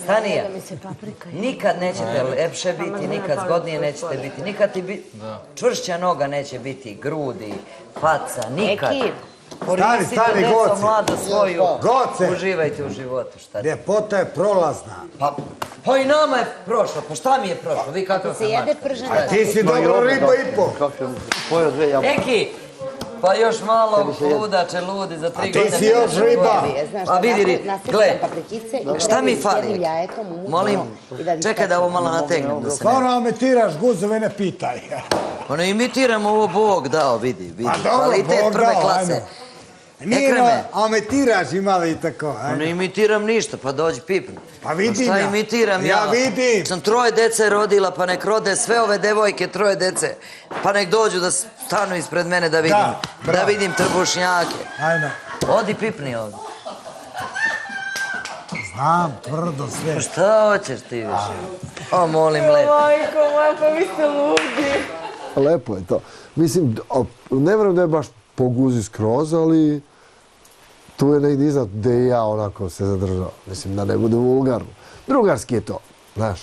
Stanija, nikad nećete lepše biti, nikad zgodnije nećete biti, nikad ti čvršća noga neće biti, grudi, faca, nikad. Koristite deco mladu svoju, uživajte u životu, šta ti? Ljepota je prolazna. Pa i nama je prošlo, pa šta mi je prošlo, vi kako sam mačka? A ti si dobro riba i po. Eki, pa još malo ludače, ludi za 3 godine. A ti si još riba. Pa vidi, gle, šta mi fali? Molim, čekaj da ovo malo nategnem da se ne... Stvarno ametiraš guzove, ne pitaj. Pa ne imitiram ovo Bog dao, vidi. A dobro, Kvalitet Bog prve dao, klase. ajmo. Nije ametiraš imala i tako. Pa ne imitiram ništa, pa dođi pipni. Pa vidim ja. ja. Šta imitiram ja? Ja vidim. Sam 3 dece rodila, pa nek rode sve ove devojke 3 dece. Pa nek dođu da stanu ispred mene da vidim. Da vidim trbušnjake. Ajmo. Odi pipni ovdje. Znam, tvrdo sve. Pa šta hoćeš ti više? O, molim, lepo. Majko moja, pa vi ste ludi. Lepo je to. Mislim, ne vjerujem da je baš poguzi skroz, ali tu je negdje iznad gdje i ja onako se zadržao. Mislim, da ne bude vulgarno. Drugarski je to, znaš.